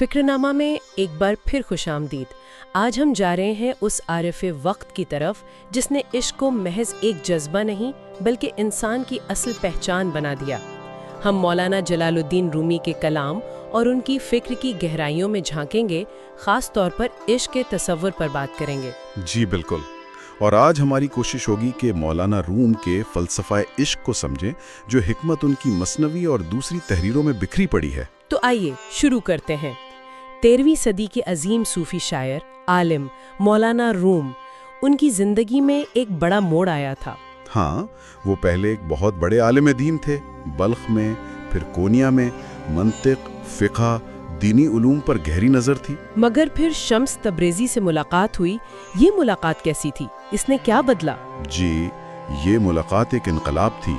فکرنامہ میں ایک بار پھر خوش آمدید۔ آج ہم جا رہے ہیں اس عارف وقت کی طرف جس نے عشق کو محض ایک جذبہ نہیں بلکہ انسان کی اصل پہچان بنا دیا۔ ہم مولانا جلال الدین رومی کے کلام اور ان کی فکر کی گہرائیوں میں جھانکیں گے، خاص طور پر عشق کے تصور پر بات کریں گے۔ جی بالکل، اور آج ہماری کوشش ہوگی کہ مولانا روم کے فلسفہ عشق کو سمجھیں، جو حکمت ان کی مثنوی اور دوسری تحریروں میں بکھری پڑی ہے۔ تو آئیے شروع کرتے ہیں۔ 13ویں صدی کے عظیم صوفی شاعر عالم مولانا روم، ان کی زندگی میں ایک بڑا موڑ آیا تھا۔ ہاں، وہ پہلے ایک بہت بڑے عالم دین تھے، بلخ میں، پھر کونیا میں، منطق، فقہ، دینی علوم پر گہری نظر تھی۔ مگر پھر شمس تبریزی سے ملاقات ہوئی۔ یہ ملاقات کیسی تھی؟ اس نے کیا بدلا؟ جی، یہ ملاقات ایک انقلاب تھی۔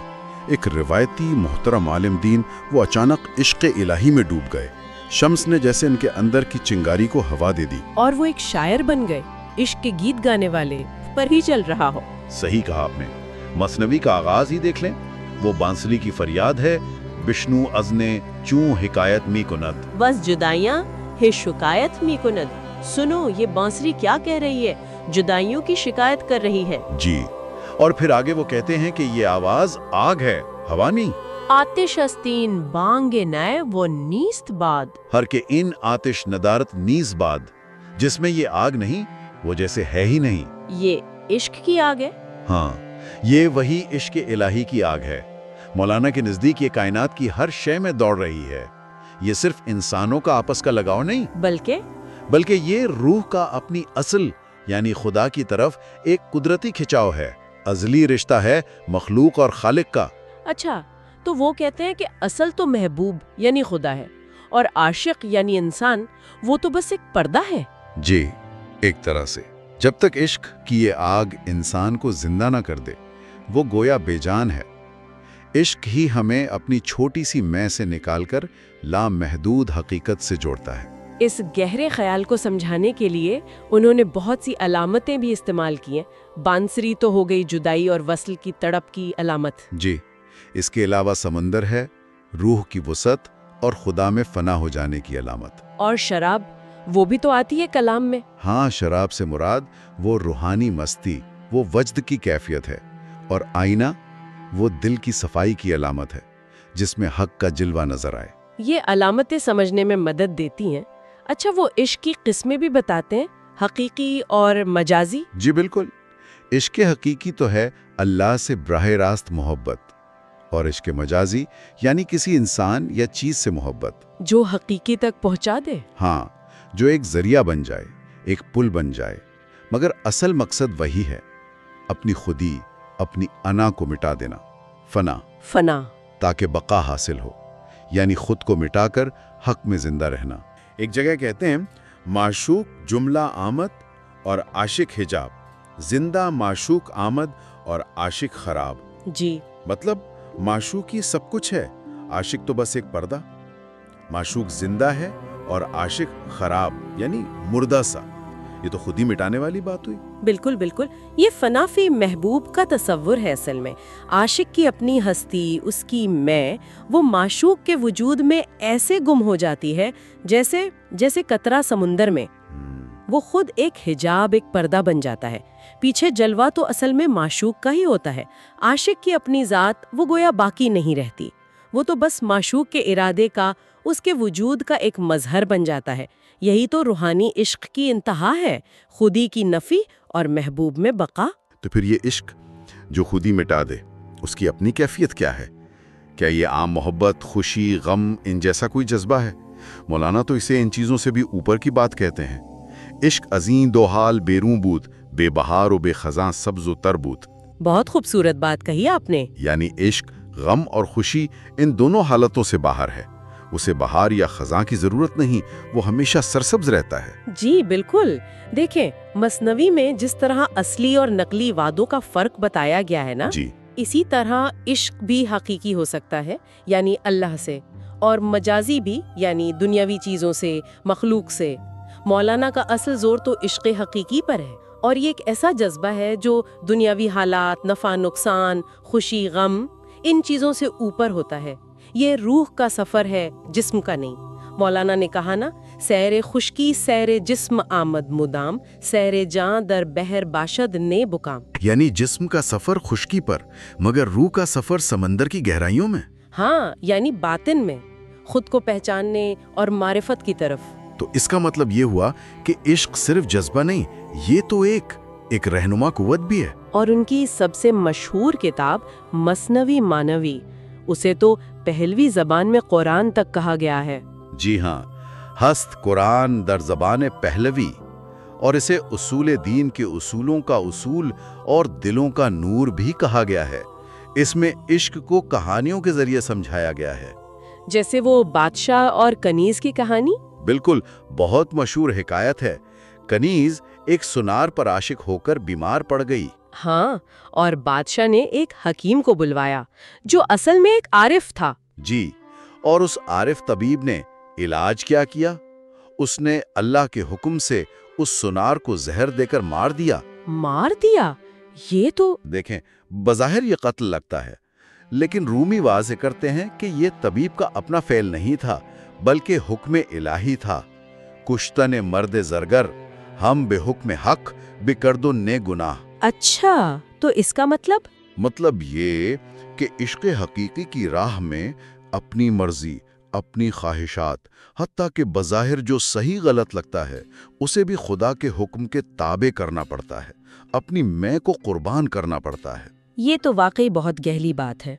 ایک روایتی محترم عالم دین وہ اچانک عشق الہی میں ڈوب گئے۔ شمس نے جیسے ان کے اندر کی چنگاری کو ہوا دے دی، اور وہ ایک شاعر بن گئے، عشق کے گیت گانے والے پر ہی چل رہا ہو۔ صحیح کہا آپ نے۔ مثنوی کا آغاز ہی دیکھ لیں، وہ بانسری کی فریاد ہے، بشنو ازنے چوں حکایت می کند، بس جدائیاں ہے شکایت می کند۔ سنو یہ بانسری کیا کہہ رہی ہے، جدائیوں کی شکایت کر رہی ہے۔ جی، اور پھر آگے وہ کہتے ہیں کہ یہ آواز آگ ہے، ہوا نہیں۔ آتش استین بانگ نئے وہ نیست باد، ہر کے ان آتش ندارت نیز باد، جس میں یہ آگ نہیں، وہ جیسے ہے ہی نہیں۔ یہ عشق کی آگ ہے۔ ہاں، یہ وہی عشق الہی کی آگ ہے۔ مولانا کے نزدیک یہ کائنات کی ہر شے میں دوڑ رہی ہے۔ یہ صرف انسانوں کا آپس کا لگاؤ نہیں، بلکہ یہ روح کا اپنی اصل یعنی خدا کی طرف ایک قدرتی کھچاؤ ہے، ازلی رشتہ ہے مخلوق اور خالق کا۔ اچھا، تو وہ کہتے ہیں کہ اصل تو محبوب یعنی خدا ہے، اور عاشق یعنی انسان وہ تو بس ایک پردہ ہے۔ جی، ایک طرح سے جب تک عشق کی یہ آگ انسان کو زندہ نہ کر دے، وہ گویا بے جان ہے۔ عشق ہی ہمیں اپنی چھوٹی سی میں سے نکال کر لامحدود حقیقت سے جوڑتا ہے۔ اس گہرے خیال کو سمجھانے کے لیے انہوں نے بہت سی علامتیں بھی استعمال کی ہیں۔ بانسری تو ہو گئی جدائی اور وصل کی تڑپ کی علامت۔ جی، اس کے علاوہ سمندر ہے، روح کی وسعت اور خدا میں فنا ہو جانے کی علامت۔ اور شراب، وہ بھی تو آتی ہے کلام میں۔ ہاں، شراب سے مراد وہ روحانی مستی، وہ وجد کی کیفیت ہے، اور آئینہ وہ دل کی صفائی کی علامت ہے، جس میں حق کا جلوہ نظر آئے۔ یہ علامتیں سمجھنے میں مدد دیتی ہیں۔ اچھا، وہ عشق کی قسمیں بھی بتاتے ہیں، حقیقی اور مجازی؟ جی بالکل۔ عشق حقیقی تو ہے اللہ سے براہ راست محبت، اور عشق مجازی یعنی کسی انسان یا چیز سے محبت جو حقیقی تک پہنچا دے۔ ہاں، جو ایک ذریعہ بن جائے، ایک پل بن جائے، مگر اصل مقصد وہی ہے، اپنی خودی، اپنی انا کو مٹا دینا، فنا، تاکہ بقا حاصل ہو، یعنی خود کو مٹا کر حق میں زندہ رہنا۔ ایک جگہ کہتے ہیں، معشوق جملہ آمد اور عاشق حجاب، زندہ معشوق آمد اور عاشق خراب۔ جی، مطلب معشوق ہی سب کچھ ہے، عاشق تو بس ایک پردہ۔ معشوق زندہ ہے اور عاشق خراب یعنی مردہ سا۔ یہ تو خود ہی مٹانے والی بات ہوئی۔ بالکل بالکل، یہ فنا فی محبوب کا تصور ہے۔ اصل میں عاشق کی اپنی ہستی، اس کی میں، وہ معشوق کے وجود میں ایسے گم ہو جاتی ہے جیسے قطرہ سمندر میں۔ وہ خود ایک حجاب، ایک پردہ بن جاتا ہے۔ پیچھے جلوہ تو اصل میں معشوق کا ہی ہوتا ہے۔ عاشق کی اپنی ذات وہ گویا باقی نہیں رہتی، وہ تو بس معشوق کے ارادے کا، اس کے وجود کا ایک مظہر بن جاتا ہے۔ یہی تو روحانی عشق کی انتہا ہے، خودی کی نفی اور محبوب میں بقا۔ تو پھر یہ عشق جو خود ہی مٹا دے، اس کی اپنی کیفیت کیا ہے؟ کیا یہ عام محبت، خوشی، غم، ان جیسا کوئی جذبہ ہے؟ مولانا تو اسے ان چیزوں سے بھی اوپر کی بات کہتے ہیں۔ عشق ازیں دو حال بیروں بود، بے بہار و بے خزاں سبز و تر بود۔ بہت خوبصورت بات کہی آپ نے۔ یعنی عشق غم اور خوشی ان دونوں حالتوں سے باہر ہے۔ اسے بہار یا خزاں کی ضرورت نہیں، وہ ہمیشہ سرسبز رہتا ہے۔ جی بالکل، دیکھیں مثنوی میں جس طرح اصلی اور نقلی وعدوں کا فرق بتایا گیا ہے نا، جی، اسی طرح عشق بھی حقیقی ہو سکتا ہے، یعنی اللہ سے، اور مجازی بھی، یعنی دنیاوی چیزوں سے، مخلوق سے۔ مولانا کا اصل زور تو عشق حقیقی پر ہے، اور یہ ایک ایسا جذبہ ہے جو دنیاوی حالات، نفع نقصان، خوشی غم، ان چیزوں سے اوپر ہوتا ہے۔ یہ روح کا سفر ہے، جسم کا نہیں۔ مولانا نے کہا نا، سیر خشکی سیر جسم آمد مدام، سیر جاں در بحر باشد نے بکام۔ یعنی جسم کا سفر خشکی پر، مگر روح کا سفر سمندر کی گہرائیوں میں۔ ہاں، یعنی باطن میں، خود کو پہچاننے اور معرفت کی طرف۔ تو اس کا مطلب یہ ہوا کہ عشق صرف جذبہ نہیں، یہ تو ایک رہنما قوت بھی ہے۔ اور ان کی سب سے مشہور کتاب مثنوی معنوی، اسے تو پہلوی زبان میں قرآن تک کہا گیا ہے۔ جی ہاں، ہست قرآن در زبان پہلوی، اور اسے اصول دین کے اصولوں کا اصول اور دلوں کا نور بھی کہا گیا ہے۔ اس میں عشق کو کہانیوں کے ذریعے سمجھایا گیا ہے، جیسے وہ بادشاہ اور کنیز کی کہانی۔ بالکل، بہت مشہور حکایت ہے۔ کنیز ایک سنار پر عاشق ہو کر بیمار پڑ گئی۔ ہاں، اور بادشاہ نے ایک حکیم کو بلوایا جو اصل میں ایک عارف تھا۔ جی، اور اس عارف طبیب نے علاج کیا کیا؟ اس نے اللہ کے حکم سے اس سنار کو زہر دے کر مار دیا۔ مار دیا؟ یہ تو دیکھیں، بظاہر یہ قتل لگتا ہے، لیکن رومی واضح کرتے ہیں کہ یہ طبیب کا اپنا فعل نہیں تھا، بلکہ حکم الہی تھا۔ کشتن مرد زرگر، ہم بے حکم حق بکردو نے گناہ۔ اچھا، تو اس کا مطلب یہ کہ عشق حقیقی کی راہ میں اپنی مرضی، اپنی خواہشات، حتیٰ کہ بظاہر جو صحیح غلط لگتا ہے اسے بھی خدا کے حکم کے تابع کرنا پڑتا ہے، اپنی میں کو قربان کرنا پڑتا ہے۔ یہ تو واقعی بہت گہری بات ہے۔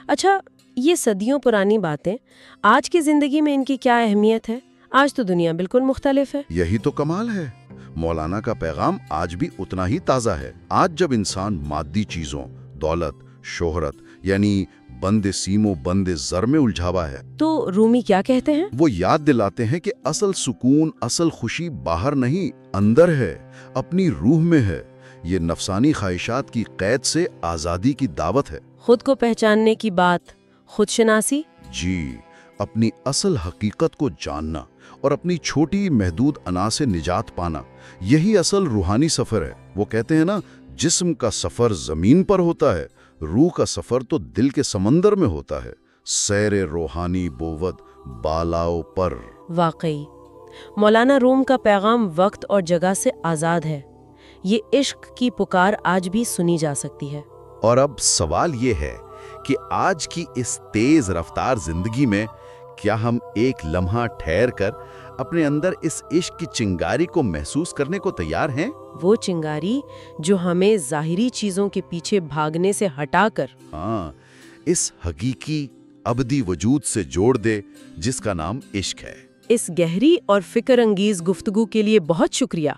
اچھا، یہ صدیوں پرانی باتیں، آج کی زندگی میں ان کی کیا اہمیت ہے؟ آج تو دنیا بالکل مختلف ہے۔ یہی تو کمال ہے، مولانا کا پیغام آج بھی اتنا ہی تازہ ہے۔ آج جب انسان مادی چیزوں، دولت، شہرت، یعنی بند سیم و بند زر میں الجھا ہوا ہے، تو رومی کیا کہتے ہیں؟ وہ یاد دلاتے ہیں کہ اصل سکون، اصل خوشی باہر نہیں، اندر ہے، اپنی روح میں ہے۔ یہ نفسانی خواہشات کی قید سے آزادی کی دعوت ہے۔ خود کو پہچاننے کی بات، خود شناسی۔ جی، اپنی اصل حقیقت کو جاننا اور اپنی چھوٹی محدود انا سے نجات پانا، یہی اصل روحانی سفر ہے۔ وہ کہتے ہیں نا، جسم کا سفر زمین پر ہوتا ہے، روح کا سفر تو دل کے سمندر میں ہوتا ہے۔ سیر روحانی بوت بالاؤ پر۔ واقعی مولانا روم کا پیغام وقت اور جگہ سے آزاد ہے۔ یہ عشق کی پکار آج بھی سنی جا سکتی ہے۔ اور اب سوال یہ ہے کہ آج کی اس تیز رفتار زندگی میں کیا ہم ایک لمحہ ٹھہر کر اپنے اندر اس عشق کی چنگاری کو محسوس کرنے کو تیار ہیں؟ وہ چنگاری جو ہمیں ظاہری چیزوں کے پیچھے بھاگنے سے ہٹا کر اس حقیقی ابدی وجود سے جوڑ دے جس کا نام عشق ہے۔ اس گہری اور فکر انگیز گفتگو کے لیے بہت شکریہ۔